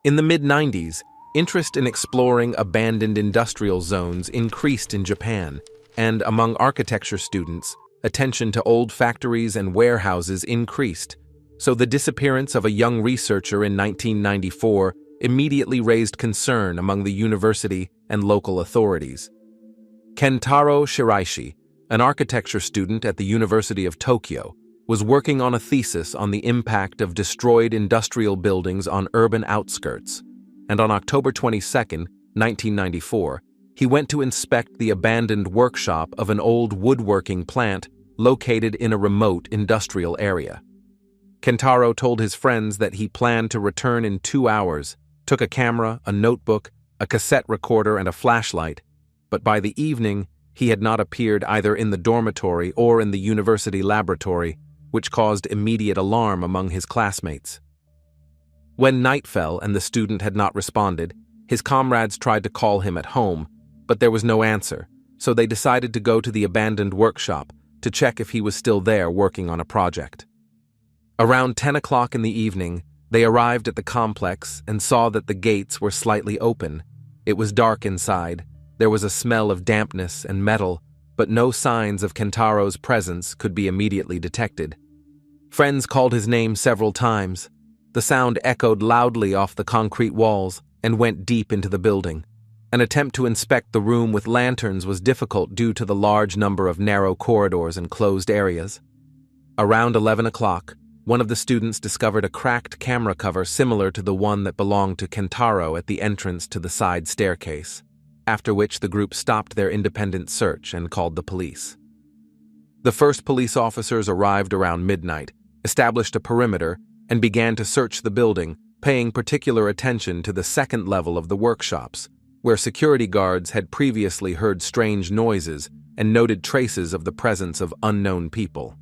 In the mid-90s, interest in exploring abandoned industrial zones increased in Japan, and among architecture students, attention to old factories and warehouses increased. So the disappearance of a young researcher in 1994 immediately raised concern among the university and local authorities. Kentaro Shiraishi, an architecture student at the University of Tokyo, was working on a thesis on the impact of destroyed industrial buildings on urban outskirts, and on October 22, 1994, he went to inspect the abandoned workshop of an old woodworking plant located in a remote industrial area. Kentaro told his friends that he planned to return in 2 hours, took a camera, a notebook, a cassette recorder, and a flashlight, but by the evening, he had not appeared either in the dormitory or in the university laboratory, which caused immediate alarm among his classmates. When night fell and the student had not responded, his comrades tried to call him at home, but there was no answer, so they decided to go to the abandoned workshop to check if he was still there working on a project. Around 10 o'clock in the evening, they arrived at the complex and saw that the gates were slightly open. It was dark inside. There was a smell of dampness and metal, but no signs of Kentaro's presence could be immediately detected. Friends called his name several times. The sound echoed loudly off the concrete walls and went deep into the building. An attempt to inspect the room with lanterns was difficult due to the large number of narrow corridors and closed areas. Around 11 o'clock, one of the students discovered a cracked camera cover similar to the one that belonged to Kentaro at the entrance to the side staircase, after which the group stopped their independent search and called the police. The first police officers arrived around midnight, established a perimeter, and began to search the building, paying particular attention to the second level of the workshops, where security guards had previously heard strange noises and noted traces of the presence of unknown people.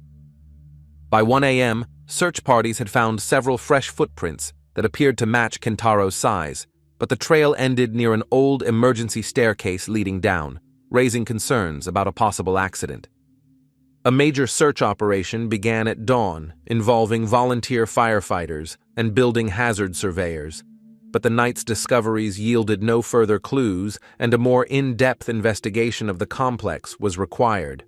By 1 a.m., search parties had found several fresh footprints that appeared to match Kentaro's size, but the trail ended near an old emergency staircase leading down, raising concerns about a possible accident. A major search operation began at dawn, involving volunteer firefighters and building hazard surveyors, but the night's discoveries yielded no further clues, and a more in-depth investigation of the complex was required.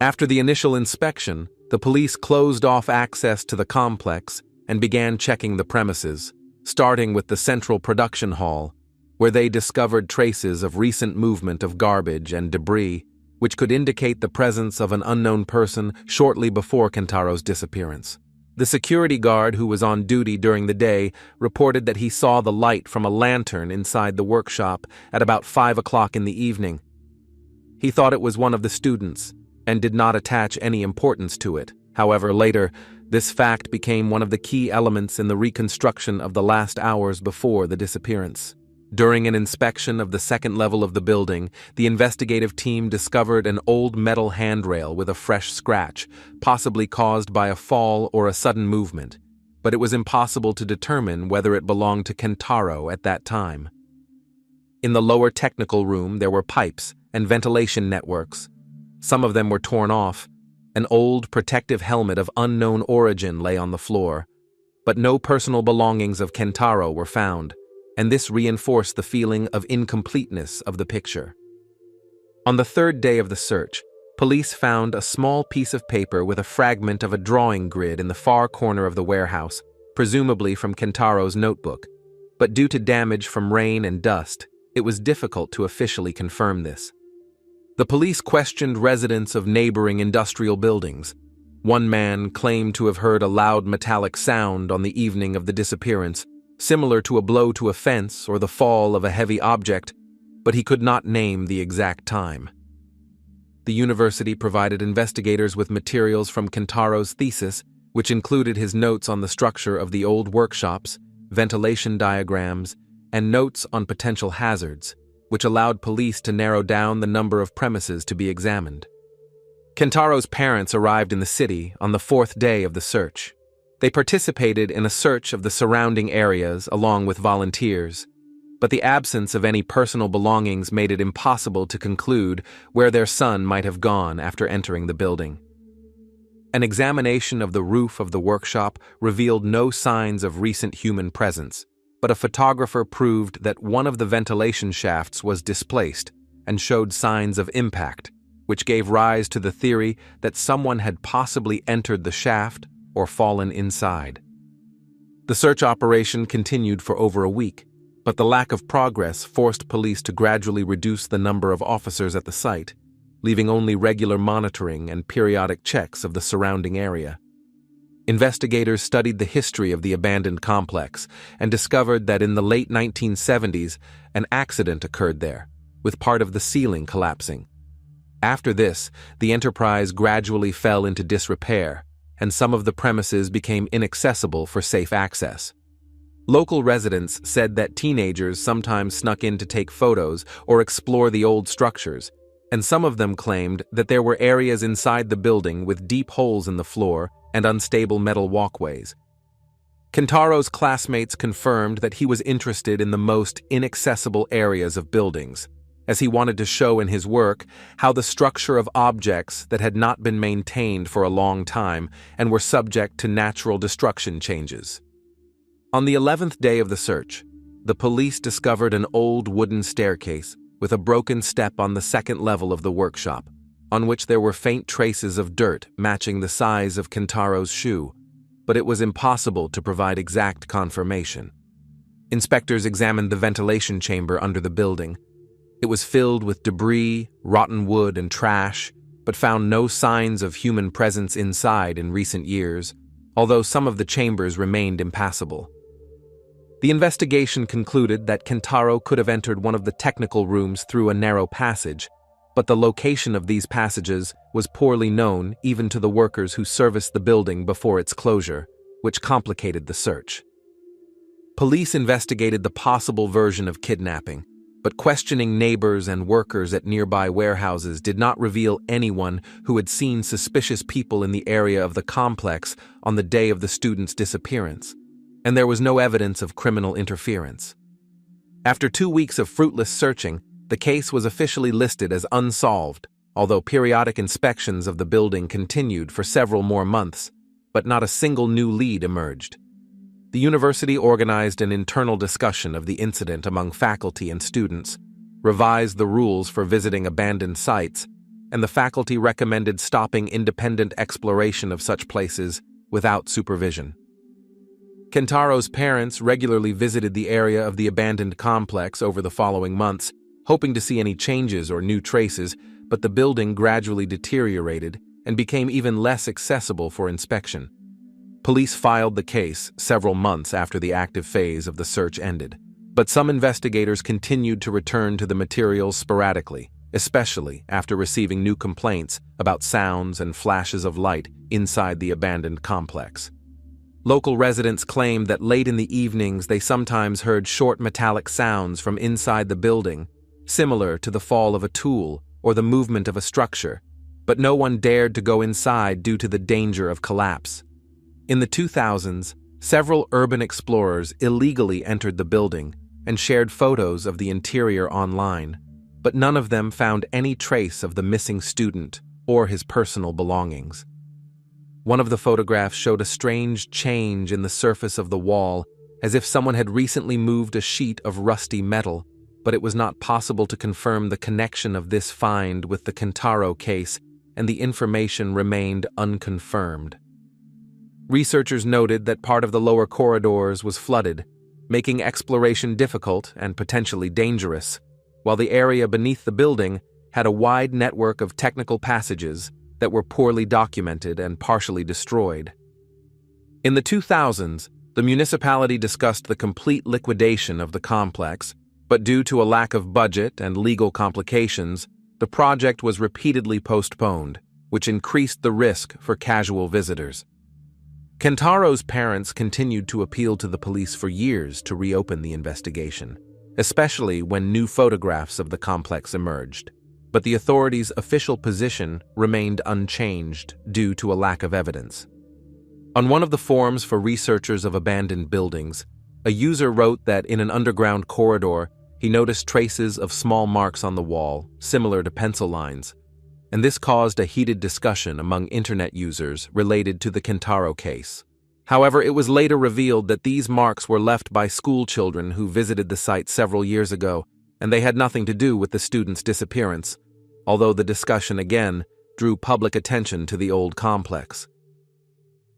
After the initial inspection, the police closed off access to the complex and began checking the premises, starting with the central production hall, where they discovered traces of recent movement of garbage and debris, which could indicate the presence of an unknown person shortly before Kentaro's disappearance. The security guard who was on duty during the day reported that he saw the light from a lantern inside the workshop at about 5 o'clock in the evening. He thought it was one of the students and did not attach any importance to it. However, later, this fact became one of the key elements in the reconstruction of the last hours before the disappearance. During an inspection of the second level of the building, the investigative team discovered an old metal handrail with a fresh scratch, possibly caused by a fall or a sudden movement, but it was impossible to determine whether it belonged to Kentaro at that time. In the lower technical room, there were pipes and ventilation networks. Some of them were torn off. An old protective helmet of unknown origin lay on the floor, but no personal belongings of Kentaro were found, and this reinforced the feeling of incompleteness of the picture. On the third day of the search, police found a small piece of paper with a fragment of a drawing grid in the far corner of the warehouse, presumably from Kentaro's notebook, but due to damage from rain and dust, it was difficult to officially confirm this. The police questioned residents of neighboring industrial buildings. One man claimed to have heard a loud metallic sound on the evening of the disappearance, similar to a blow to a fence or the fall of a heavy object, but he could not name the exact time. The university provided investigators with materials from Kentaro's thesis, which included his notes on the structure of the old workshops, ventilation diagrams, and notes on potential hazards, which allowed police to narrow down the number of premises to be examined. Kentaro's parents arrived in the city on the fourth day of the search. They participated in a search of the surrounding areas along with volunteers, but the absence of any personal belongings made it impossible to conclude where their son might have gone after entering the building. An examination of the roof of the workshop revealed no signs of recent human presence, but a photographer proved that one of the ventilation shafts was displaced and showed signs of impact, which gave rise to the theory that someone had possibly entered the shaft or fallen inside. The search operation continued for over a week, but the lack of progress forced police to gradually reduce the number of officers at the site, leaving only regular monitoring and periodic checks of the surrounding area. Investigators studied the history of the abandoned complex and discovered that in the late 1970s, an accident occurred there, with part of the ceiling collapsing. After this, the enterprise gradually fell into disrepair, and some of the premises became inaccessible for safe access. Local residents said that teenagers sometimes snuck in to take photos or explore the old structures, and some of them claimed that there were areas inside the building with deep holes in the floor and unstable metal walkways. Kintaro's classmates confirmed that he was interested in the most inaccessible areas of buildings, as he wanted to show in his work how the structure of objects that had not been maintained for a long time and were subject to natural destruction changes. On the 11th day of the search, the police discovered an old wooden staircase with a broken step on the second level of the workshop, on which there were faint traces of dirt matching the size of Kintaro's shoe, but it was impossible to provide exact confirmation. Inspectors examined the ventilation chamber under the building. It was filled with debris, rotten wood, and trash, but found no signs of human presence inside in recent years, although some of the chambers remained impassable. The investigation concluded that Kintaro could have entered one of the technical rooms through a narrow passage, but the location of these passages was poorly known even to the workers who serviced the building before its closure, which complicated the search. Police investigated the possible version of kidnapping, but questioning neighbors and workers at nearby warehouses did not reveal anyone who had seen suspicious people in the area of the complex on the day of the student's disappearance, and there was no evidence of criminal interference. After 2 weeks of fruitless searching, the case was officially listed as unsolved, although periodic inspections of the building continued for several more months, but not a single new lead emerged. The university organized an internal discussion of the incident among faculty and students, revised the rules for visiting abandoned sites, and the faculty recommended stopping independent exploration of such places without supervision. Kintaro's parents regularly visited the area of the abandoned complex over the following months, hoping to see any changes or new traces, but the building gradually deteriorated and became even less accessible for inspection. Police filed the case several months after the active phase of the search ended, but some investigators continued to return to the materials sporadically, especially after receiving new complaints about sounds and flashes of light inside the abandoned complex. Local residents claimed that late in the evenings they sometimes heard short metallic sounds from inside the building, similar to the fall of a tool or the movement of a structure, but no one dared to go inside due to the danger of collapse. In the 2000s, several urban explorers illegally entered the building and shared photos of the interior online, but none of them found any trace of the missing student or his personal belongings. One of the photographs showed a strange change in the surface of the wall, as if someone had recently moved a sheet of rusty metal, but it was not possible to confirm the connection of this find with the Kintaro case, and the information remained unconfirmed. Researchers noted that part of the lower corridors was flooded, making exploration difficult and potentially dangerous, while the area beneath the building had a wide network of technical passages that were poorly documented and partially destroyed. In the 2000s, the municipality discussed the complete liquidation of the complex, but due to a lack of budget and legal complications, the project was repeatedly postponed, which increased the risk for casual visitors. Kintaro's parents continued to appeal to the police for years to reopen the investigation, especially when new photographs of the complex emerged, but the authorities' official position remained unchanged due to a lack of evidence. On one of the forums for researchers of abandoned buildings, a user wrote that in an underground corridor, he noticed traces of small marks on the wall, similar to pencil lines, and this caused a heated discussion among internet users related to the Kintaro case. However, it was later revealed that these marks were left by school children who visited the site several years ago, and they had nothing to do with the student's disappearance, although the discussion again drew public attention to the old complex.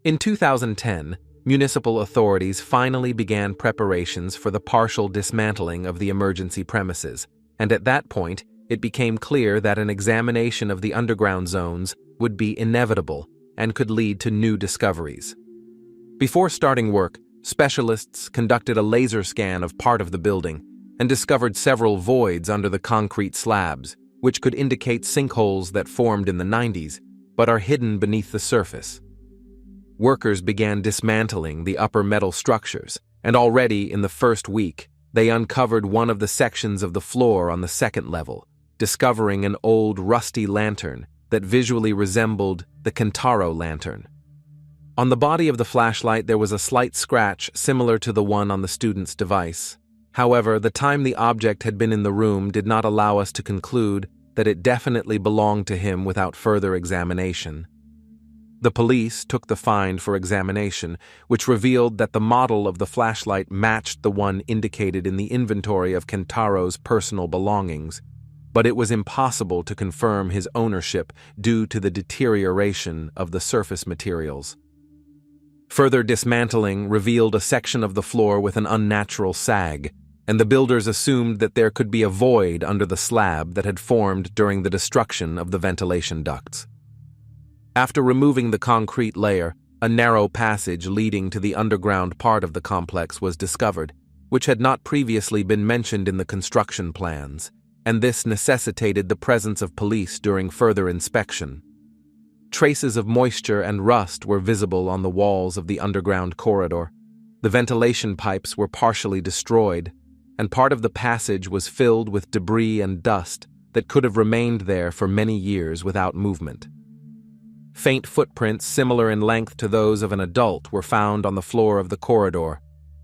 In 2010, municipal authorities finally began preparations for the partial dismantling of the emergency premises, and at that point, it became clear that an examination of the underground zones would be inevitable and could lead to new discoveries. Before starting work, specialists conducted a laser scan of part of the building and discovered several voids under the concrete slabs, which could indicate sinkholes that formed in the 90s but are hidden beneath the surface. Workers began dismantling the upper metal structures, and already in the first week, they uncovered one of the sections of the floor on the second level, discovering an old rusty lantern that visually resembled the Kentaro lantern. On the body of the flashlight there was a slight scratch similar to the one on the student's device. However, the time the object had been in the room did not allow us to conclude that it definitely belonged to him without further examination. The police took the find for examination, which revealed that the model of the flashlight matched the one indicated in the inventory of Kentaro's personal belongings, but it was impossible to confirm his ownership due to the deterioration of the surface materials. Further dismantling revealed a section of the floor with an unnatural sag, and the builders assumed that there could be a void under the slab that had formed during the destruction of the ventilation ducts. After removing the concrete layer, a narrow passage leading to the underground part of the complex was discovered, which had not previously been mentioned in the construction plans, and this necessitated the presence of police during further inspection. Traces of moisture and rust were visible on the walls of the underground corridor. The ventilation pipes were partially destroyed, and part of the passage was filled with debris and dust that could have remained there for many years without movement. Faint footprints similar in length to those of an adult were found on the floor of the corridor,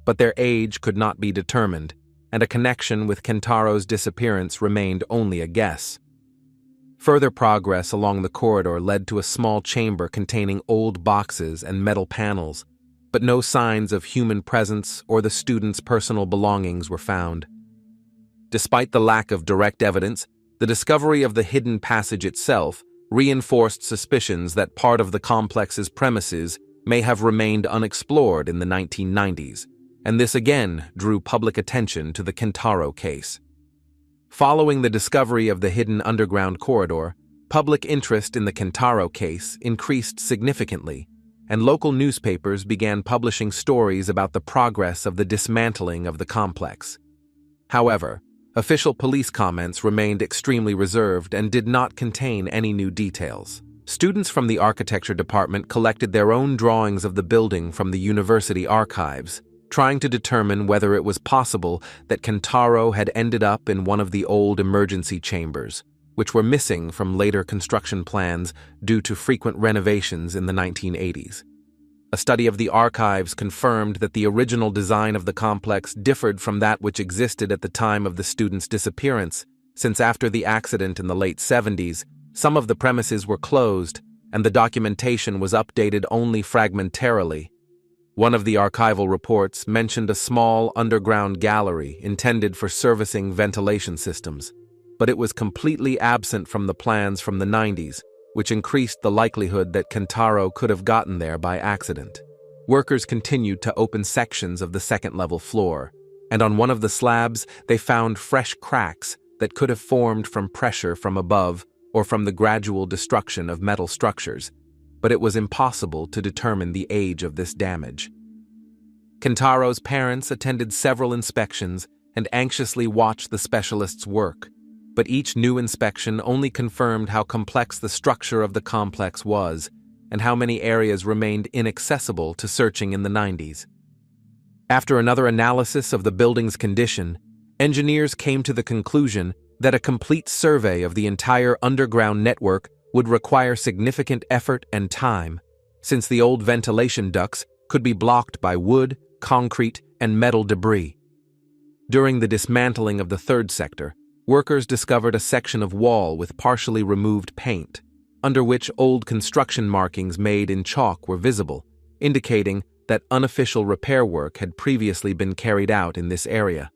but their age could not be determined, and a connection with Kentaro's disappearance remained only a guess. Further progress along the corridor led to a small chamber containing old boxes and metal panels, but no signs of human presence or the student's personal belongings were found. Despite the lack of direct evidence, the discovery of the hidden passage itself reinforced suspicions that part of the complex's premises may have remained unexplored in the 1990s, and this again drew public attention to the Kentaro case. Following the discovery of the hidden underground corridor, public interest in the Kentaro case increased significantly, and local newspapers began publishing stories about the progress of the dismantling of the complex. However, official police comments remained extremely reserved and did not contain any new details. Students from the architecture department collected their own drawings of the building from the university archives, trying to determine whether it was possible that Kentaro had ended up in one of the old emergency chambers, which were missing from later construction plans due to frequent renovations in the 1980s. A study of the archives confirmed that the original design of the complex differed from that which existed at the time of the student's disappearance, since after the accident in the late 70s, some of the premises were closed and the documentation was updated only fragmentarily. One of the archival reports mentioned a small underground gallery intended for servicing ventilation systems, but it was completely absent from the plans from the 90s, which increased the likelihood that Kentaro could have gotten there by accident. Workers continued to open sections of the second-level floor, and on one of the slabs they found fresh cracks that could have formed from pressure from above or from the gradual destruction of metal structures, but it was impossible to determine the age of this damage. Kentaro's parents attended several inspections and anxiously watched the specialists' work, but each new inspection only confirmed how complex the structure of the complex was and how many areas remained inaccessible to searching in the 90s. After another analysis of the building's condition, engineers came to the conclusion that a complete survey of the entire underground network would require significant effort and time, since the old ventilation ducts could be blocked by wood, concrete, and metal debris. During the dismantling of the third sector, workers discovered a section of wall with partially removed paint, under which old construction markings made in chalk were visible, indicating that unofficial repair work had previously been carried out in this area.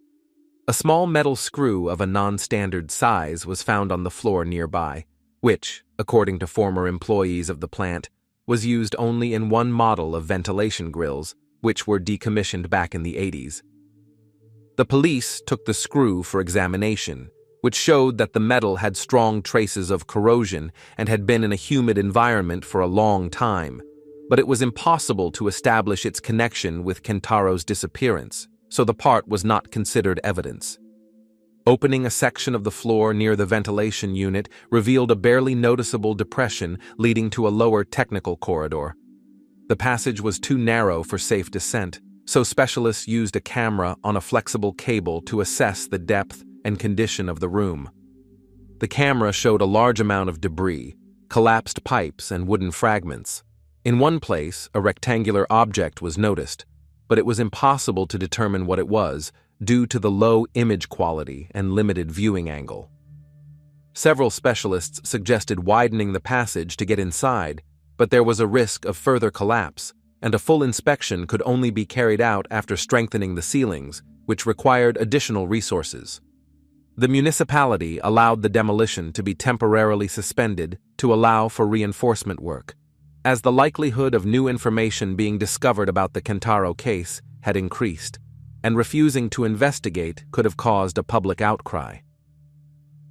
A small metal screw of a non-standard size was found on the floor nearby, which, according to former employees of the plant, was used only in one model of ventilation grills, which were decommissioned back in the 80s. The police took the screw for examination, which showed that the metal had strong traces of corrosion and had been in a humid environment for a long time, but it was impossible to establish its connection with Kentaro's disappearance, so the part was not considered evidence. Opening a section of the floor near the ventilation unit revealed a barely noticeable depression leading to a lower technical corridor. The passage was too narrow for safe descent, so specialists used a camera on a flexible cable to assess the depth and condition of the room. The camera showed a large amount of debris, collapsed pipes, and wooden fragments. In one place, a rectangular object was noticed, but it was impossible to determine what it was due to the low image quality and limited viewing angle. Several specialists suggested widening the passage to get inside, but there was a risk of further collapse, and a full inspection could only be carried out after strengthening the ceilings, which required additional resources. The municipality allowed the demolition to be temporarily suspended to allow for reinforcement work, as the likelihood of new information being discovered about the Kentaro case had increased, and refusing to investigate could have caused a public outcry.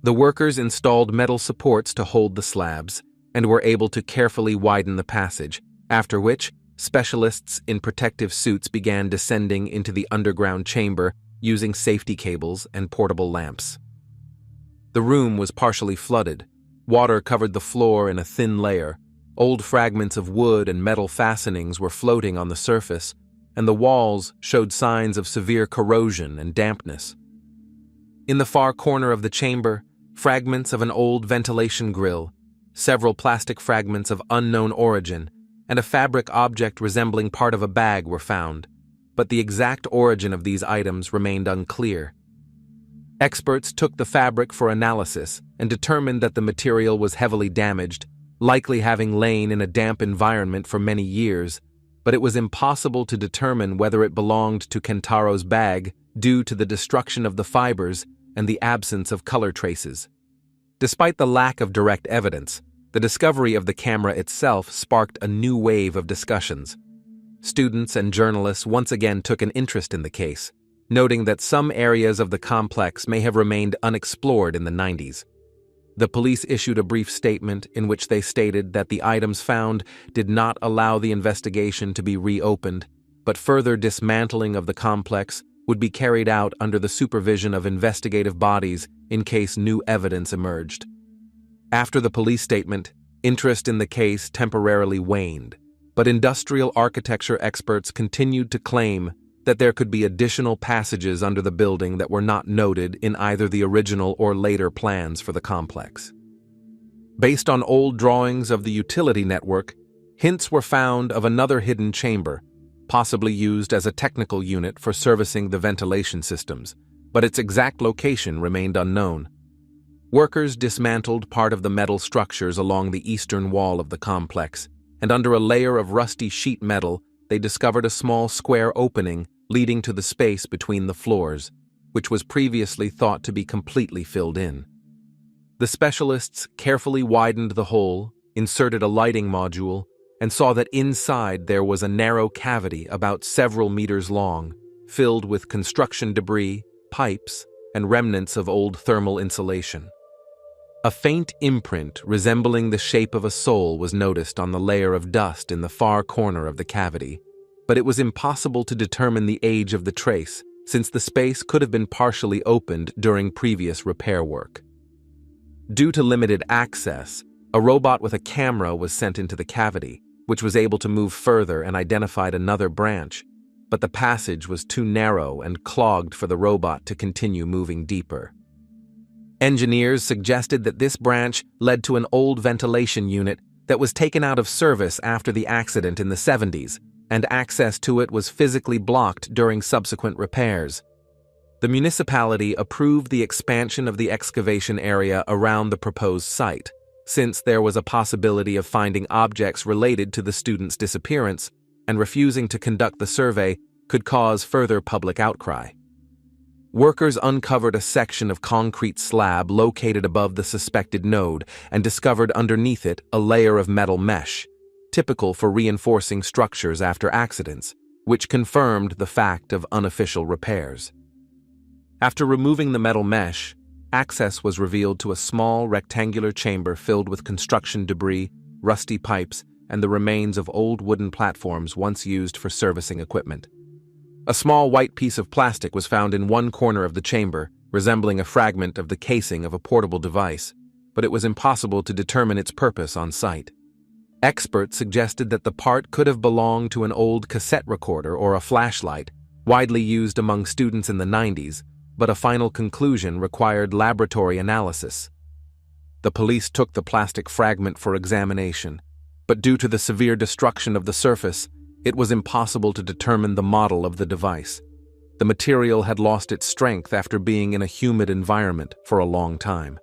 The workers installed metal supports to hold the slabs and were able to carefully widen the passage, after which specialists in protective suits began descending into the underground chamber using safety cables and portable lamps. The room was partially flooded. Water covered the floor in a thin layer. Old fragments of wood and metal fastenings were floating on the surface, and the walls showed signs of severe corrosion and dampness. In the far corner of the chamber, fragments of an old ventilation grill, several plastic fragments of unknown origin, and a fabric object resembling part of a bag were found, but the exact origin of these items remained unclear. Experts took the fabric for analysis and determined that the material was heavily damaged, likely having lain in a damp environment for many years, but it was impossible to determine whether it belonged to Kentaro's bag due to the destruction of the fibers and the absence of color traces. Despite the lack of direct evidence, the discovery of the camera itself sparked a new wave of discussions. Students and journalists once again took an interest in the case, noting that some areas of the complex may have remained unexplored in the 90s. The police issued a brief statement in which they stated that the items found did not allow the investigation to be reopened, but further dismantling of the complex would be carried out under the supervision of investigative bodies in case new evidence emerged. After the police statement, interest in the case temporarily waned, but industrial architecture experts continued to claim that there could be additional passages under the building that were not noted in either the original or later plans for the complex. Based on old drawings of the utility network, hints were found of another hidden chamber, possibly used as a technical unit for servicing the ventilation systems, but its exact location remained unknown. Workers dismantled part of the metal structures along the eastern wall of the complex, and under a layer of rusty sheet metal, they discovered a small square opening leading to the space between the floors, which was previously thought to be completely filled in. The specialists carefully widened the hole, inserted a lighting module, and saw that inside there was a narrow cavity about several meters long, filled with construction debris, pipes, and remnants of old thermal insulation. A faint imprint resembling the shape of a sole was noticed on the layer of dust in the far corner of the cavity, but it was impossible to determine the age of the trace, since the space could have been partially opened during previous repair work. Due to limited access, a robot with a camera was sent into the cavity, which was able to move further and identified another branch, but the passage was too narrow and clogged for the robot to continue moving deeper. Engineers suggested that this branch led to an old ventilation unit that was taken out of service after the accident in the 70s, and access to it was physically blocked during subsequent repairs. The municipality approved the expansion of the excavation area around the proposed site, since there was a possibility of finding objects related to the student's disappearance, and refusing to conduct the survey could cause further public outcry. Workers uncovered a section of concrete slab located above the suspected node and discovered underneath it a layer of metal mesh, typical for reinforcing structures after accidents, which confirmed the fact of unofficial repairs. After removing the metal mesh, access was revealed to a small rectangular chamber filled with construction debris, rusty pipes, and the remains of old wooden platforms once used for servicing equipment. A small white piece of plastic was found in one corner of the chamber, resembling a fragment of the casing of a portable device, but it was impossible to determine its purpose on site. Experts suggested that the part could have belonged to an old cassette recorder or a flashlight, widely used among students in the 90s, but a final conclusion required laboratory analysis. The police took the plastic fragment for examination, but due to the severe destruction of the surface, it was impossible to determine the model of the device. The material had lost its strength after being in a humid environment for a long time.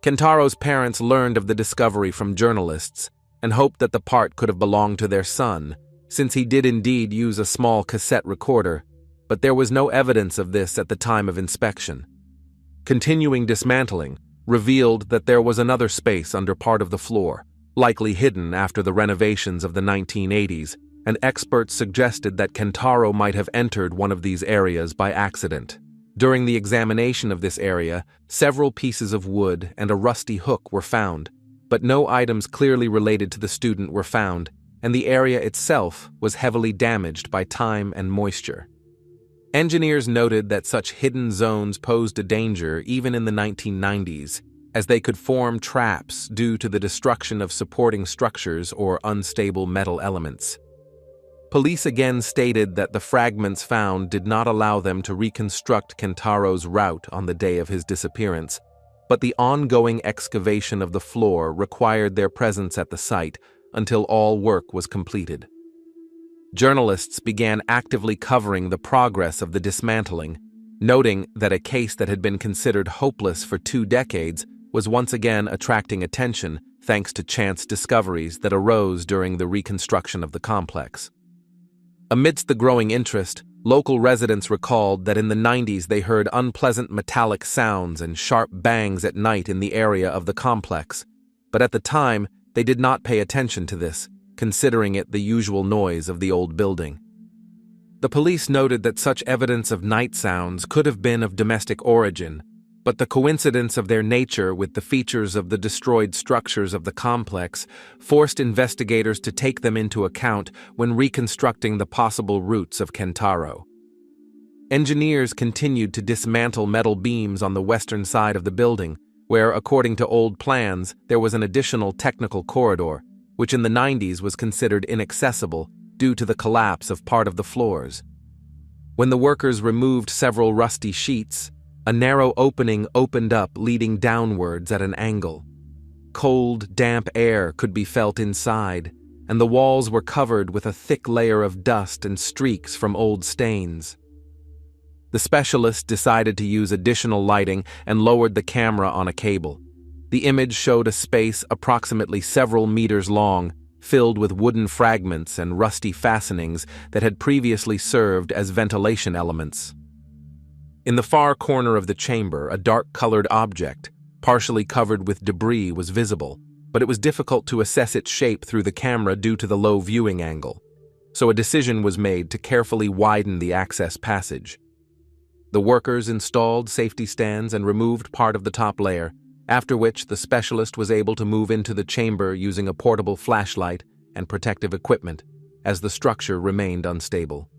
Kentaro's parents learned of the discovery from journalists and hoped that the part could have belonged to their son, since he did indeed use a small cassette recorder, but there was no evidence of this at the time of inspection. Continuing dismantling revealed that there was another space under part of the floor, likely hidden after the renovations of the 1980s, and experts suggested that Kentaro might have entered one of these areas by accident. During the examination of this area, several pieces of wood and a rusty hook were found, but no items clearly related to the student were found, and the area itself was heavily damaged by time and moisture. Engineers noted that such hidden zones posed a danger even in the 1990s, as they could form traps due to the destruction of supporting structures or unstable metal elements. Police again stated that the fragments found did not allow them to reconstruct Kentaro's route on the day of his disappearance, but the ongoing excavation of the floor required their presence at the site until all work was completed. Journalists began actively covering the progress of the dismantling, noting that a case that had been considered hopeless for 2 decades was once again attracting attention thanks to chance discoveries that arose during the reconstruction of the complex. Amidst the growing interest, local residents recalled that in the 90s they heard unpleasant metallic sounds and sharp bangs at night in the area of the complex, but at the time they did not pay attention to this, considering it the usual noise of the old building. The police noted that such evidence of night sounds could have been of domestic origin, but the coincidence of their nature with the features of the destroyed structures of the complex forced investigators to take them into account when reconstructing the possible routes of Kentaro. Engineers continued to dismantle metal beams on the western side of the building, where, according to old plans, there was an additional technical corridor, which in the 90s was considered inaccessible due to the collapse of part of the floors. When the workers removed several rusty sheets, a narrow opening opened up leading downwards at an angle. Cold, damp air could be felt inside, and the walls were covered with a thick layer of dust and streaks from old stains. The specialist decided to use additional lighting and lowered the camera on a cable. The image showed a space approximately several meters long, filled with wooden fragments and rusty fastenings that had previously served as ventilation elements. In the far corner of the chamber, a dark-colored object, partially covered with debris, was visible, but it was difficult to assess its shape through the camera due to the low viewing angle, so a decision was made to carefully widen the access passage. The workers installed safety stands and removed part of the top layer, after which the specialist was able to move into the chamber using a portable flashlight and protective equipment, as the structure remained unstable.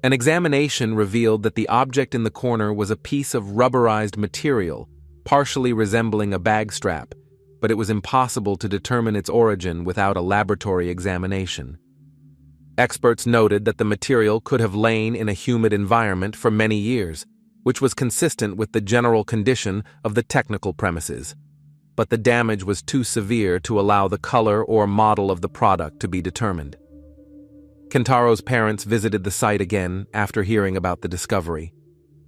An examination revealed that the object in the corner was a piece of rubberized material, partially resembling a bag strap, but it was impossible to determine its origin without a laboratory examination. Experts noted that the material could have lain in a humid environment for many years, which was consistent with the general condition of the technical premises, but the damage was too severe to allow the color or model of the product to be determined. Kentaro's parents visited the site again after hearing about the discovery.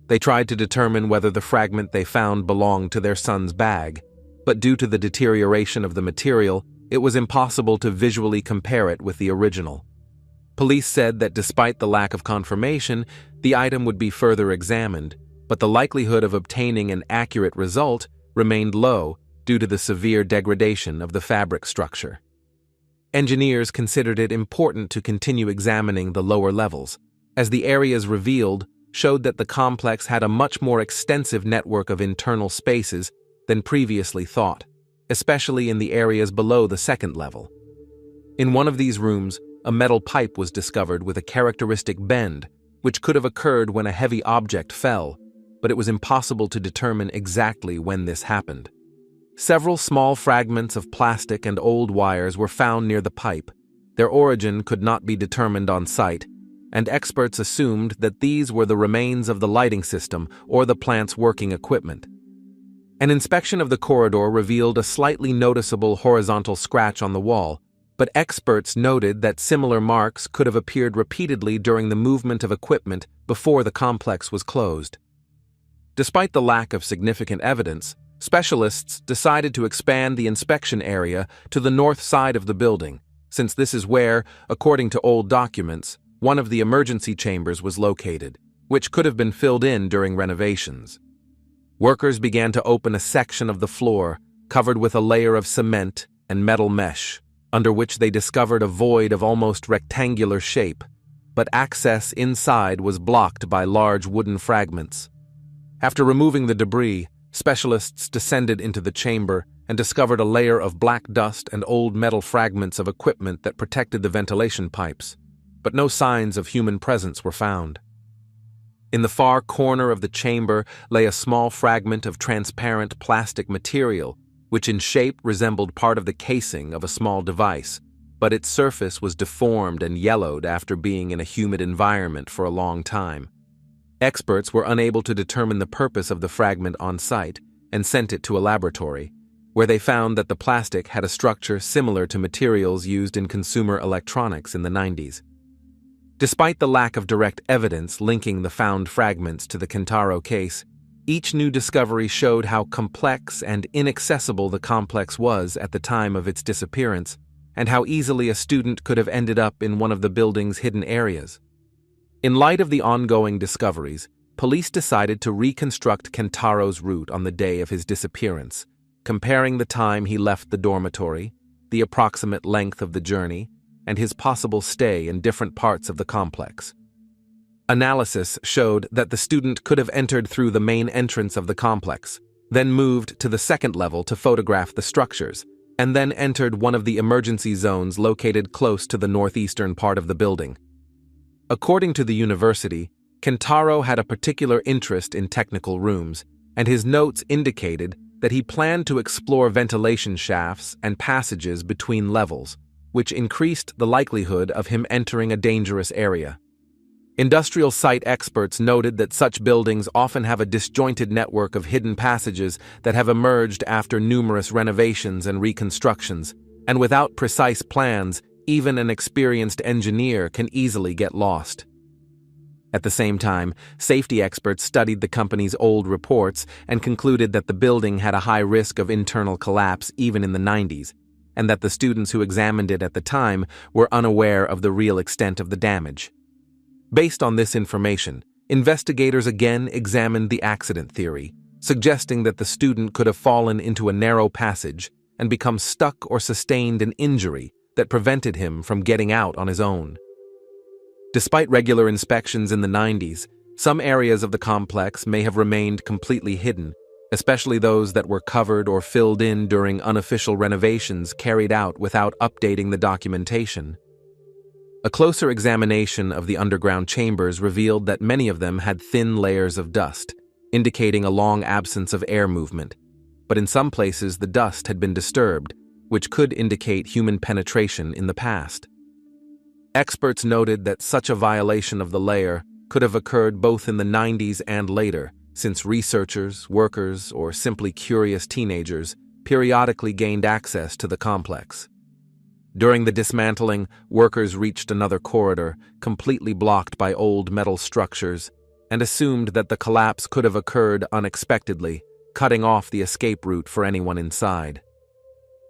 They tried to determine whether the fragment they found belonged to their son's bag, but due to the deterioration of the material, it was impossible to visually compare it with the original. Police said that despite the lack of confirmation, the item would be further examined, but the likelihood of obtaining an accurate result remained low due to the severe degradation of the fabric structure. Engineers considered it important to continue examining the lower levels, as the areas revealed showed that the complex had a much more extensive network of internal spaces than previously thought, especially in the areas below the second level. In one of these rooms, a metal pipe was discovered with a characteristic bend, which could have occurred when a heavy object fell, but it was impossible to determine exactly when this happened. Several small fragments of plastic and old wires were found near the pipe. Their origin could not be determined on site, and experts assumed that these were the remains of the lighting system or the plant's working equipment. An inspection of the corridor revealed a slightly noticeable horizontal scratch on the wall, but experts noted that similar marks could have appeared repeatedly during the movement of equipment before the complex was closed. Despite the lack of significant evidence, specialists decided to expand the inspection area to the north side of the building, since this is where, according to old documents, one of the emergency chambers was located, which could have been filled in during renovations. Workers began to open a section of the floor covered with a layer of cement and metal mesh, under which they discovered a void of almost rectangular shape, but access inside was blocked by large wooden fragments. After removing the debris, specialists descended into the chamber and discovered a layer of black dust and old metal fragments of equipment that protected the ventilation pipes, but no signs of human presence were found. In the far corner of the chamber lay a small fragment of transparent plastic material, which in shape resembled part of the casing of a small device, but its surface was deformed and yellowed after being in a humid environment for a long time. Experts were unable to determine the purpose of the fragment on site and sent it to a laboratory, where they found that the plastic had a structure similar to materials used in consumer electronics in the 90s. Despite the lack of direct evidence linking the found fragments to the Kentaro case, each new discovery showed how complex and inaccessible the complex was at the time of its disappearance, and how easily a student could have ended up in one of the building's hidden areas. In light of the ongoing discoveries, police decided to reconstruct Kentaro's route on the day of his disappearance, comparing the time he left the dormitory, the approximate length of the journey, and his possible stay in different parts of the complex. Analysis showed that the student could have entered through the main entrance of the complex, then moved to the second level to photograph the structures, and then entered one of the emergency zones located close to the northeastern part of the building. According to the university, Kentaro had a particular interest in technical rooms, and his notes indicated that he planned to explore ventilation shafts and passages between levels, which increased the likelihood of him entering a dangerous area. Industrial site experts noted that such buildings often have a disjointed network of hidden passages that have emerged after numerous renovations and reconstructions, and without precise plans, even an experienced engineer can easily get lost. At the same time, safety experts studied the company's old reports and concluded that the building had a high risk of internal collapse even in the 90s, and that the students who examined it at the time were unaware of the real extent of the damage. Based on this information, investigators again examined the accident theory, suggesting that the student could have fallen into a narrow passage and become stuck or sustained an injury that prevented him from getting out on his own. Despite regular inspections in the 90s, some areas of the complex may have remained completely hidden, especially those that were covered or filled in during unofficial renovations carried out without updating the documentation. A closer examination of the underground chambers revealed that many of them had thin layers of dust, indicating a long absence of air movement, but in some places the dust had been disturbed, which could indicate human penetration in the past. Experts noted that such a violation of the layer could have occurred both in the 90s and later, since researchers, workers, or simply curious teenagers periodically gained access to the complex. During the dismantling, workers reached another corridor, completely blocked by old metal structures, and assumed that the collapse could have occurred unexpectedly, cutting off the escape route for anyone inside.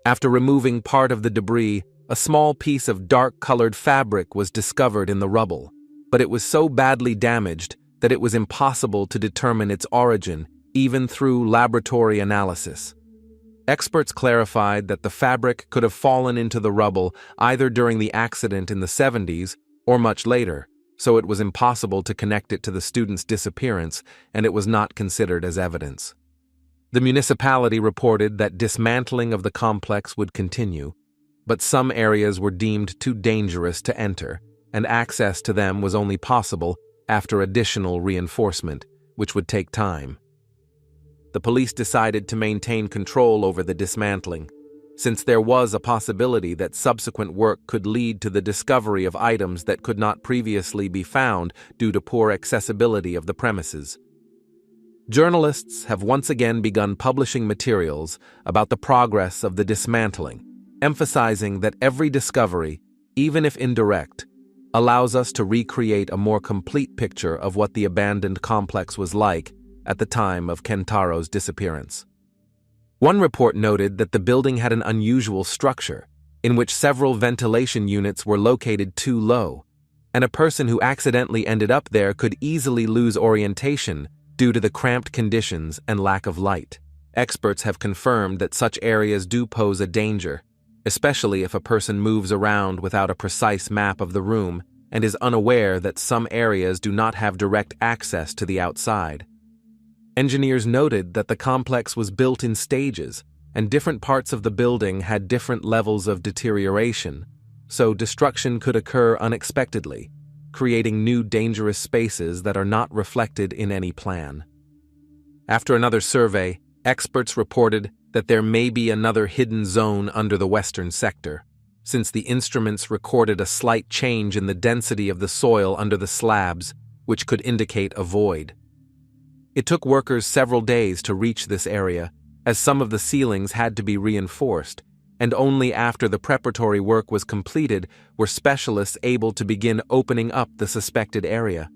After removing part of the debris, A small piece of dark-colored fabric was discovered in the rubble, but it was so badly damaged that it was impossible to determine its origin, even through laboratory analysis. Experts clarified that the fabric could have fallen into the rubble either during the accident in the 70s or much later, so it was impossible to connect it to the student's disappearance, and it was not considered as evidence. The municipality reported that dismantling of the complex would continue, but some areas were deemed too dangerous to enter, and access to them was only possible after additional reinforcement, which would take time. The police decided to maintain control over the dismantling, since there was a possibility that subsequent work could lead to the discovery of items that could not previously be found due to poor accessibility of the premises. Journalists have once again begun publishing materials about the progress of the dismantling, emphasizing that every discovery, even if indirect, allows us to recreate a more complete picture of what the abandoned complex was like at the time of Kentaro's disappearance. One report noted that the building had an unusual structure, in which several ventilation units were located too low, and a person who accidentally ended up there could easily lose orientation due to the cramped conditions and lack of light. Experts have confirmed that such areas do pose a danger, especially if a person moves around without a precise map of the room and is unaware that some areas do not have direct access to the outside. Engineers noted that the complex was built in stages, and different parts of the building had different levels of deterioration, so destruction could occur unexpectedly, creating new dangerous spaces that are not reflected in any plan. After another survey, experts reported that there may be another hidden zone under the western sector, since the instruments recorded a slight change in the density of the soil under the slabs, which could indicate a void. It took workers several days to reach this area, as some of the ceilings had to be reinforced, and only after the preparatory work was completed were specialists able to begin opening up the suspected area.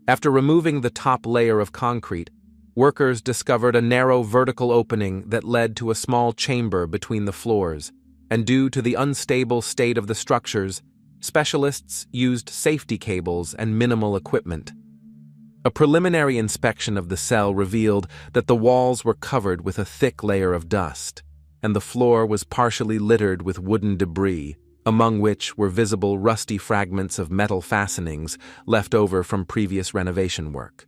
After removing the top layer of concrete, workers discovered a narrow vertical opening that led to a small chamber between the floors, and due to the unstable state of the structures, specialists used safety cables and minimal equipment. A preliminary inspection of the cell revealed that the walls were covered with a thick layer of dust, and the floor was partially littered with wooden debris, among which were visible rusty fragments of metal fastenings left over from previous renovation work.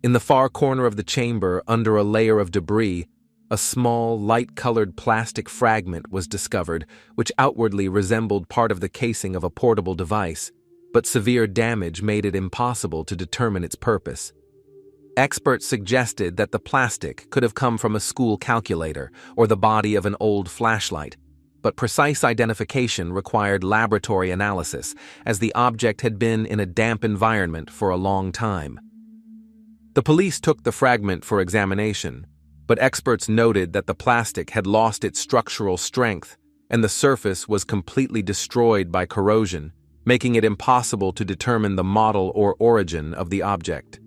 In the far corner of the chamber, under a layer of debris, a small, light-colored plastic fragment was discovered, which outwardly resembled part of the casing of a portable device, but severe damage made it impossible to determine its purpose. Experts suggested that the plastic could have come from a school calculator or the body of an old flashlight, but precise identification required laboratory analysis, as the object had been in a damp environment for a long time. The police took the fragment for examination, but experts noted that the plastic had lost its structural strength and the surface was completely destroyed by corrosion, making it impossible to determine the model or origin of the object.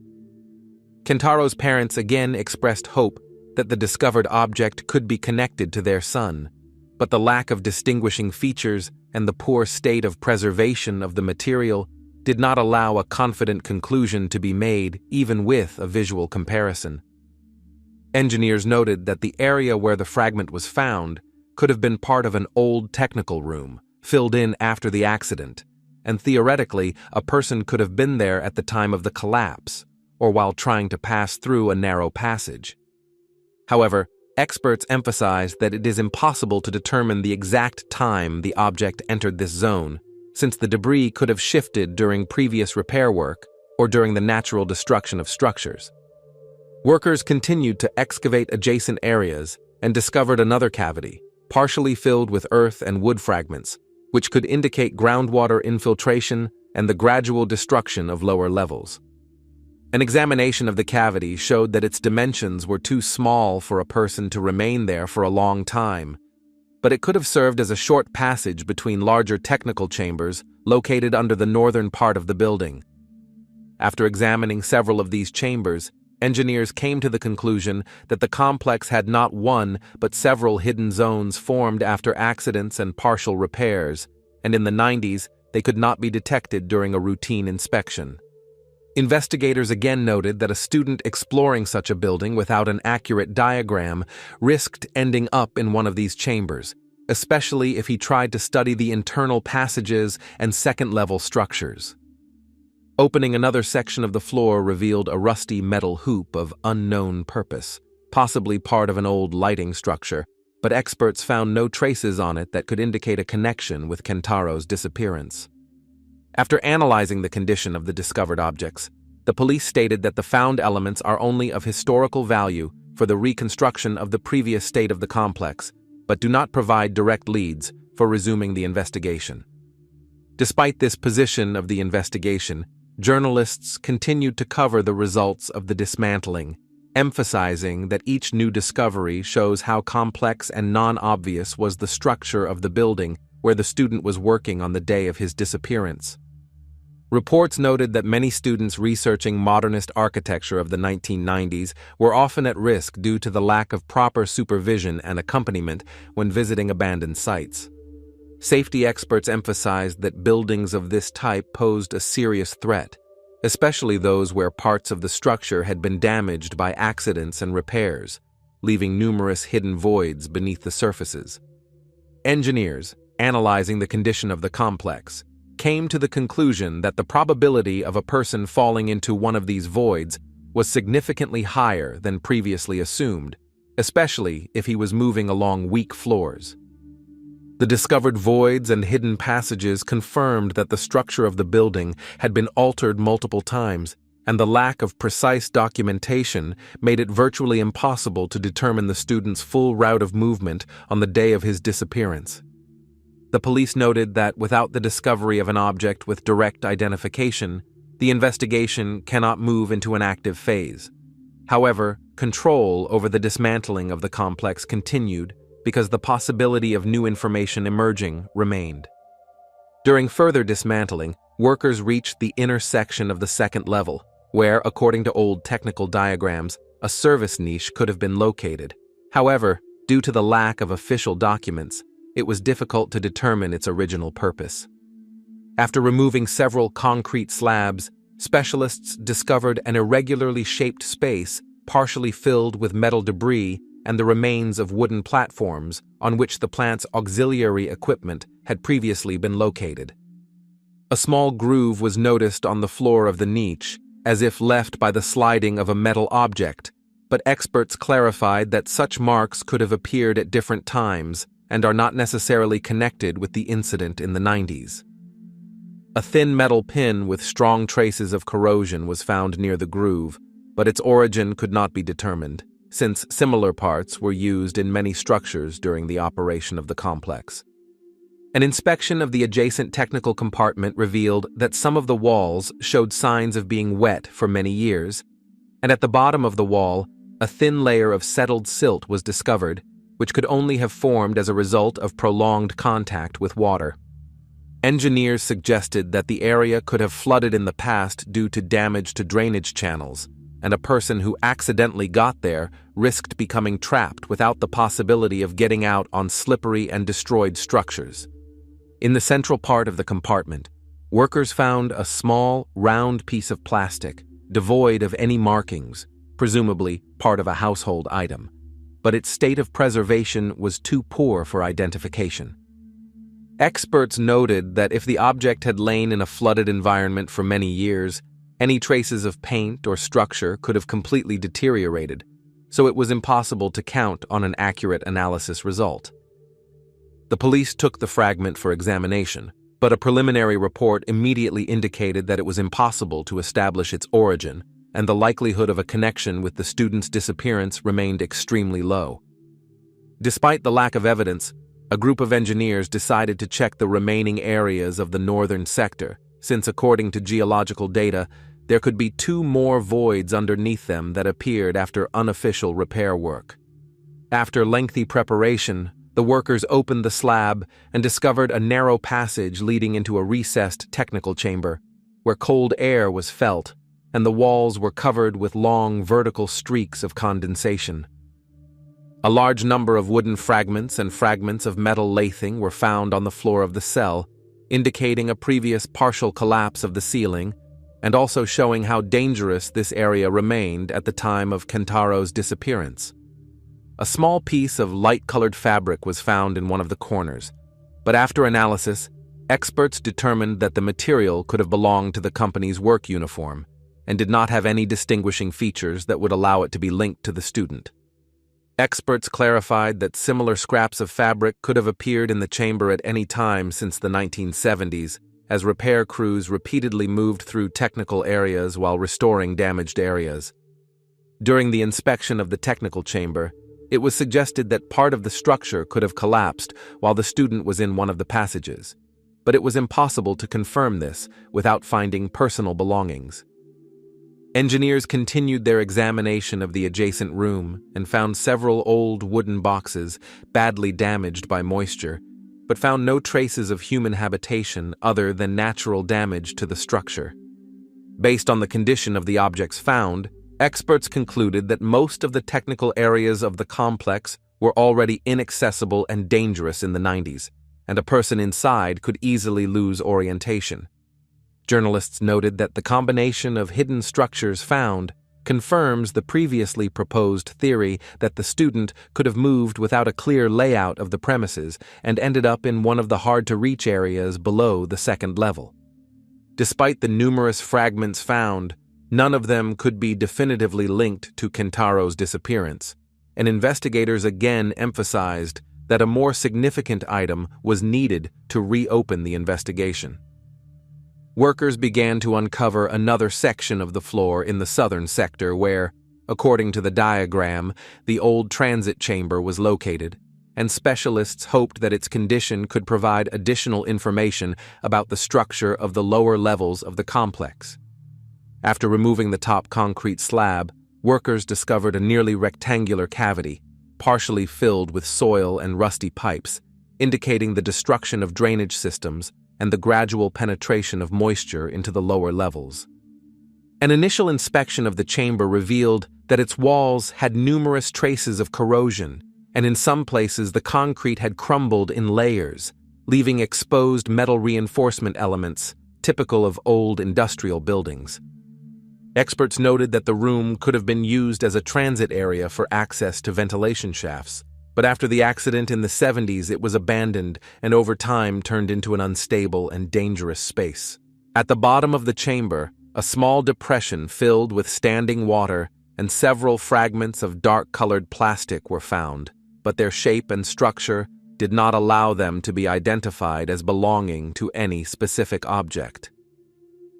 Kentaro's parents again expressed hope that the discovered object could be connected to their son, but the lack of distinguishing features and the poor state of preservation of the material did not allow a confident conclusion to be made even with a visual comparison. Engineers noted that the area where the fragment was found could have been part of an old technical room, filled in after the accident, and theoretically, a person could have been there at the time of the collapse, or while trying to pass through a narrow passage. However, experts emphasized that it is impossible to determine the exact time the object entered this zone, since the debris could have shifted during previous repair work or during the natural destruction of structures. Workers continued to excavate adjacent areas and discovered another cavity, partially filled with earth and wood fragments, which could indicate groundwater infiltration and the gradual destruction of lower levels. An examination of the cavity showed that its dimensions were too small for a person to remain there for a long time, but it could have served as a short passage between larger technical chambers located under the northern part of the building. After examining several of these chambers, engineers came to the conclusion that the complex had not one but several hidden zones formed after accidents and partial repairs, and in the 90s, they could not be detected during a routine inspection. Investigators again noted that a student exploring such a building without an accurate diagram risked ending up in one of these chambers, especially if he tried to study the internal passages and second-level structures. Opening another section of the floor revealed a rusty metal hoop of unknown purpose, possibly part of an old lighting structure, but experts found no traces on it that could indicate a connection with Kentaro's disappearance. After analyzing the condition of the discovered objects, the police stated that the found elements are only of historical value for the reconstruction of the previous state of the complex, but do not provide direct leads for resuming the investigation. Despite this position of the investigation, journalists continued to cover the results of the dismantling, emphasizing that each new discovery shows how complex and non-obvious was the structure of the building where the student was working on the day of his disappearance. Reports noted that many students researching modernist architecture of the 1990s were often at risk due to the lack of proper supervision and accompaniment when visiting abandoned sites. Safety experts emphasized that buildings of this type posed a serious threat, especially those where parts of the structure had been damaged by accidents and repairs, leaving numerous hidden voids beneath the surfaces. Engineers, analyzing the condition of the complex, came to the conclusion that the probability of a person falling into one of these voids was significantly higher than previously assumed, especially if he was moving along weak floors. The discovered voids and hidden passages confirmed that the structure of the building had been altered multiple times, and the lack of precise documentation made it virtually impossible to determine the student's full route of movement on the day of his disappearance. The police noted that without the discovery of an object with direct identification, the investigation cannot move into an active phase. However, control over the dismantling of the complex continued because the possibility of new information emerging remained. During further dismantling, workers reached the inner section of the second level, where, according to old technical diagrams, a service niche could have been located. However, due to the lack of official documents, it was difficult to determine its original purpose. After removing several concrete slabs, specialists discovered an irregularly shaped space partially filled with metal debris and the remains of wooden platforms on which the plant's auxiliary equipment had previously been located. A small groove was noticed on the floor of the niche, as if left by the sliding of a metal object, but experts clarified that such marks could have appeared at different times and are not necessarily connected with the incident in the 90s. A thin metal pin with strong traces of corrosion was found near the groove, but its origin could not be determined, since similar parts were used in many structures during the operation of the complex. An inspection of the adjacent technical compartment revealed that some of the walls showed signs of being wet for many years, and at the bottom of the wall, a thin layer of settled silt was discovered, which could only have formed as a result of prolonged contact with water. Engineers suggested that the area could have flooded in the past due to damage to drainage channels, and a person who accidentally got there risked becoming trapped without the possibility of getting out on slippery and destroyed structures. In the central part of the compartment, workers found a small, round piece of plastic, devoid of any markings, presumably part of a household item, but its state of preservation was too poor for identification. Experts noted that if the object had lain in a flooded environment for many years, any traces of paint or structure could have completely deteriorated, so it was impossible to count on an accurate analysis result. The police took the fragment for examination, but a preliminary report immediately indicated that it was impossible to establish its origin, and the likelihood of a connection with the student's disappearance remained extremely low. Despite the lack of evidence, a group of engineers decided to check the remaining areas of the northern sector, since according to geological data, there could be 2 more voids underneath them that appeared after unofficial repair work. After lengthy preparation, the workers opened the slab and discovered a narrow passage leading into a recessed technical chamber, where cold air was felt, and the walls were covered with long vertical streaks of condensation. A large number of wooden fragments and fragments of metal lathing were found on the floor of the cell, indicating a previous partial collapse of the ceiling, and also showing how dangerous this area remained at the time of Kentaro's disappearance. A small piece of light-colored fabric was found in one of the corners, but after analysis, experts determined that the material could have belonged to the company's work uniform and did not have any distinguishing features that would allow it to be linked to the student. Experts clarified that similar scraps of fabric could have appeared in the chamber at any time since the 1970s, as repair crews repeatedly moved through technical areas while restoring damaged areas. During the inspection of the technical chamber, it was suggested that part of the structure could have collapsed while the student was in one of the passages, but it was impossible to confirm this without finding personal belongings. Engineers continued their examination of the adjacent room and found several old wooden boxes badly damaged by moisture, but found no traces of human habitation other than natural damage to the structure. Based on the condition of the objects found, experts concluded that most of the technical areas of the complex were already inaccessible and dangerous in the 90s, and a person inside could easily lose orientation. Journalists noted that the combination of hidden structures found confirms the previously proposed theory that the student could have moved without a clear layout of the premises and ended up in one of the hard-to-reach areas below the second level. Despite the numerous fragments found, none of them could be definitively linked to Kentaro's disappearance, and investigators again emphasized that a more significant item was needed to reopen the investigation. Workers began to uncover another section of the floor in the southern sector where, according to the diagram, the old transit chamber was located, and specialists hoped that its condition could provide additional information about the structure of the lower levels of the complex. After removing the top concrete slab, workers discovered a nearly rectangular cavity, partially filled with soil and rusty pipes, indicating the destruction of drainage systems and the gradual penetration of moisture into the lower levels. An initial inspection of the chamber revealed that its walls had numerous traces of corrosion, and in some places the concrete had crumbled in layers, leaving exposed metal reinforcement elements typical of old industrial buildings. Experts noted that the room could have been used as a transit area for access to ventilation shafts, but after the accident in the 70s it was abandoned and over time turned into an unstable and dangerous space. At the bottom of the chamber, a small depression filled with standing water and several fragments of dark-colored plastic were found, but their shape and structure did not allow them to be identified as belonging to any specific object.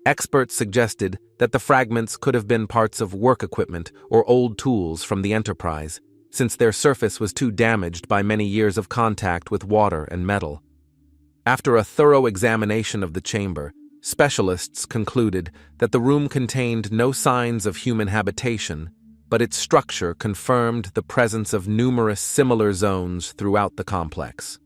Experts suggested that the fragments could have been parts of work equipment or old tools from the enterprise, since their surface was too damaged by many years of contact with water and metal. After a thorough examination of the chamber, specialists concluded that the room contained no signs of human habitation, but its structure confirmed the presence of numerous similar zones throughout the complex.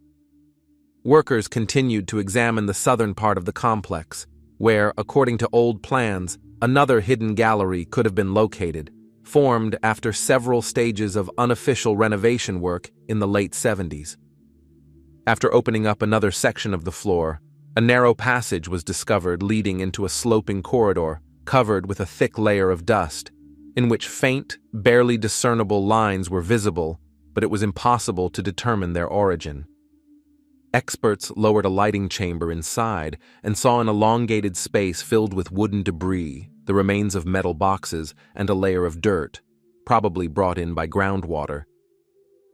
Workers continued to examine the southern part of the complex, where, according to old plans, another hidden gallery could have been located, formed after several stages of unofficial renovation work in the late 70s. After opening up another section of the floor, a narrow passage was discovered leading into a sloping corridor covered with a thick layer of dust, in which faint, barely discernible lines were visible, but it was impossible to determine their origin. Experts lowered a lighting chamber inside and saw an elongated space filled with wooden debris, the remains of metal boxes, and a layer of dirt, probably brought in by groundwater.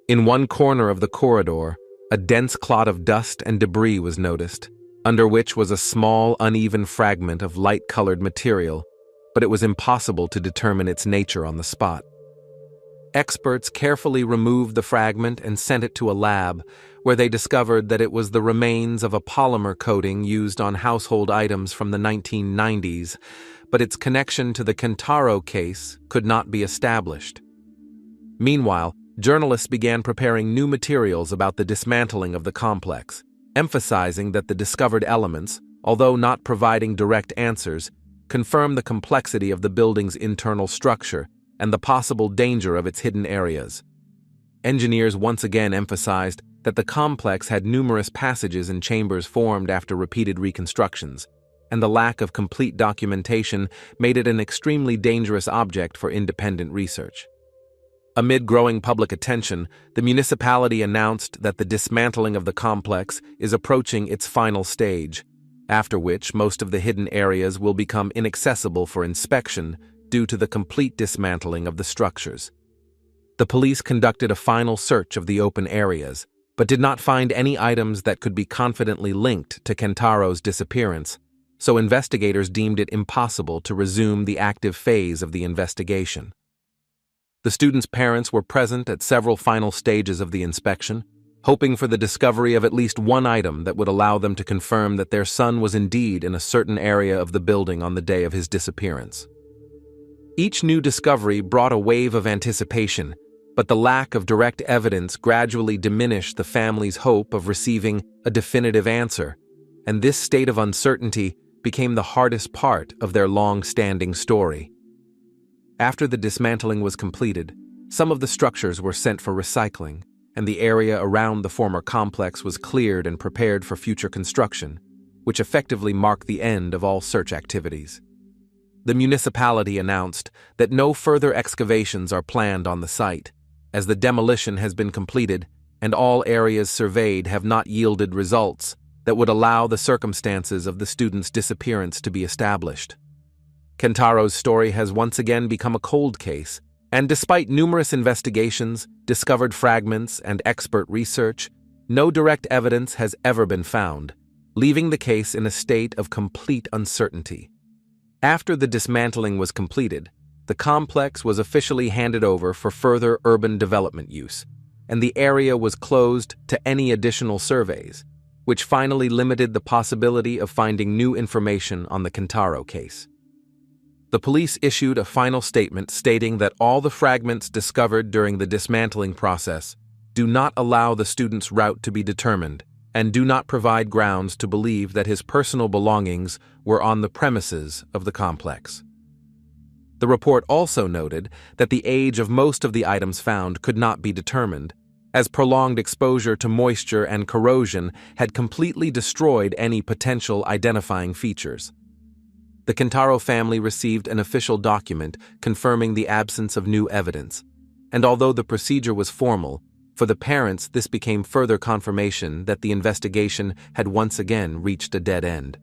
In one corner of the corridor, a dense clot of dust and debris was noticed, under which was a small, uneven fragment of light-colored material, but it was impossible to determine its nature on the spot. Experts carefully removed the fragment and sent it to a lab, where they discovered that it was the remains of a polymer coating used on household items from the 1990s, but its connection to the Kentaro case could not be established. Meanwhile, journalists began preparing new materials about the dismantling of the complex, emphasizing that the discovered elements, although not providing direct answers, confirm the complexity of the building's internal structure and the possible danger of its hidden areas. Engineers once again emphasized that the complex had numerous passages and chambers formed after repeated reconstructions, and the lack of complete documentation made it an extremely dangerous object for independent research. Amid growing public attention, the municipality announced that the dismantling of the complex is approaching its final stage, after which most of the hidden areas will become inaccessible for inspection due to the complete dismantling of the structures. The police conducted a final search of the open areas, but did not find any items that could be confidently linked to Kentaro's disappearance, so investigators deemed it impossible to resume the active phase of the investigation. The students' parents were present at several final stages of the inspection, hoping for the discovery of at least one item that would allow them to confirm that their son was indeed in a certain area of the building on the day of his disappearance. Each new discovery brought a wave of anticipation, but the lack of direct evidence gradually diminished the family's hope of receiving a definitive answer, and this state of uncertainty became the hardest part of their long-standing story. After the dismantling was completed, some of the structures were sent for recycling, and the area around the former complex was cleared and prepared for future construction, which effectively marked the end of all search activities. The municipality announced that no further excavations are planned on the site, as the demolition has been completed and all areas surveyed have not yielded results that would allow the circumstances of the student's disappearance to be established. Kentaro's story has once again become a cold case, and despite numerous investigations, discovered fragments, and expert research, no direct evidence has ever been found, leaving the case in a state of complete uncertainty. After the dismantling was completed, the complex was officially handed over for further urban development use, and the area was closed to any additional surveys, which finally limited the possibility of finding new information on the Kentaro case. The police issued a final statement stating that all the fragments discovered during the dismantling process do not allow the student's route to be determined and do not provide grounds to believe that his personal belongings were on the premises of the complex. The report also noted that the age of most of the items found could not be determined, as prolonged exposure to moisture and corrosion had completely destroyed any potential identifying features. The Kentaro family received an official document confirming the absence of new evidence, and although the procedure was formal, for the parents this became further confirmation that the investigation had once again reached a dead end.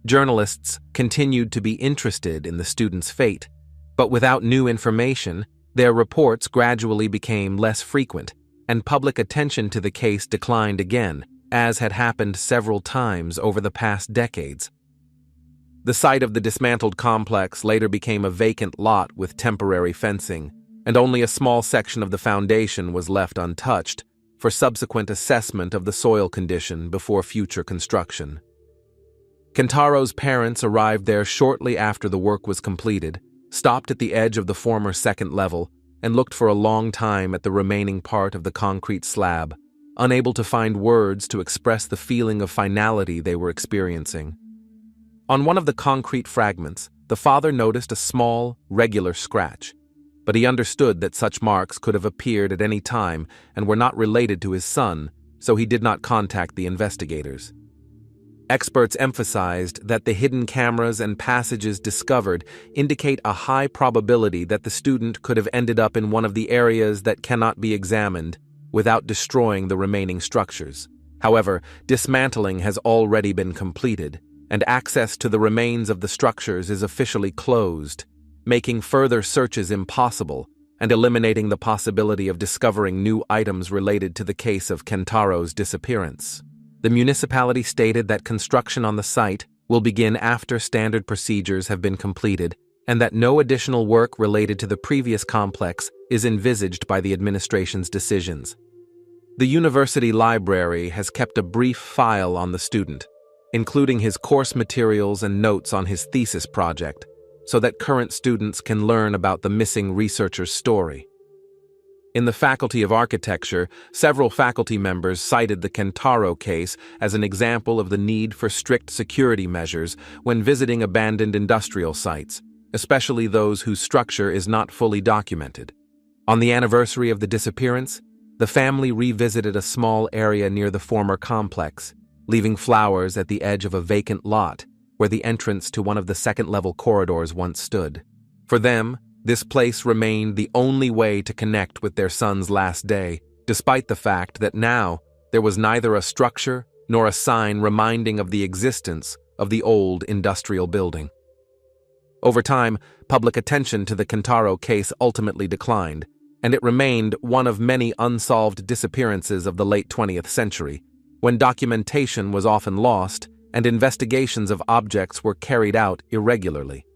Journalists continued to be interested in the student's fate, but without new information, their reports gradually became less frequent, and public attention to the case declined again, as had happened several times over the past decades. The site of the dismantled complex later became a vacant lot with temporary fencing, and only a small section of the foundation was left untouched for subsequent assessment of the soil condition before future construction. Kentaro's parents arrived there shortly after the work was completed, stopped at the edge of the former second level, and looked for a long time at the remaining part of the concrete slab, unable to find words to express the feeling of finality they were experiencing. On one of the concrete fragments, the father noticed a small, regular scratch, but he understood that such marks could have appeared at any time and were not related to his son, so he did not contact the investigators. Experts emphasized that the hidden cameras and passages discovered indicate a high probability that the student could have ended up in one of the areas that cannot be examined without destroying the remaining structures. However, dismantling has already been completed, and access to the remains of the structures is officially closed, making further searches impossible and eliminating the possibility of discovering new items related to the case of Kentaro's disappearance. The municipality stated that construction on the site will begin after standard procedures have been completed and that no additional work related to the previous complex is envisaged by the administration's decisions. The university library has kept a brief file on the student, including his course materials and notes on his thesis project, so that current students can learn about the missing researcher's story. In the Faculty of Architecture, several faculty members cited the Kentaro case as an example of the need for strict security measures when visiting abandoned industrial sites, especially those whose structure is not fully documented. On the anniversary of the disappearance, the family revisited a small area near the former complex, leaving flowers at the edge of a vacant lot where the entrance to one of the second-level corridors once stood. For them, this place remained the only way to connect with their son's last day, despite the fact that now there was neither a structure nor a sign reminding of the existence of the old industrial building. Over time, public attention to the Kentaro case ultimately declined, and it remained one of many unsolved disappearances of the late 20th century, when documentation was often lost and investigations of objects were carried out irregularly.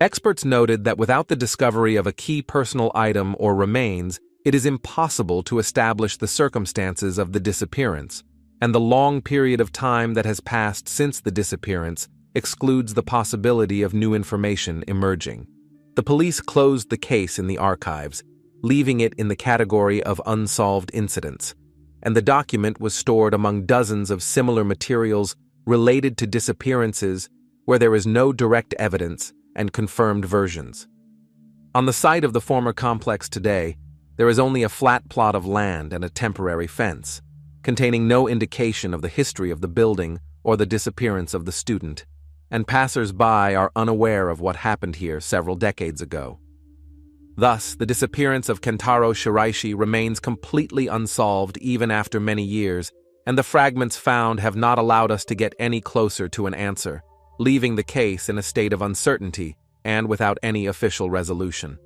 Experts noted that without the discovery of a key personal item or remains, it is impossible to establish the circumstances of the disappearance, and the long period of time that has passed since the disappearance excludes the possibility of new information emerging. The police closed the case in the archives, leaving it in the category of unsolved incidents, and the document was stored among dozens of similar materials related to disappearances where there is no direct evidence and confirmed versions. On the site of the former complex today, there is only a flat plot of land and a temporary fence, containing no indication of the history of the building or the disappearance of the student, and passers-by are unaware of what happened here several decades ago. Thus, the disappearance of Kentaro Shiraishi remains completely unsolved even after many years, and the fragments found have not allowed us to get any closer to an answer, leaving the case in a state of uncertainty and without any official resolution.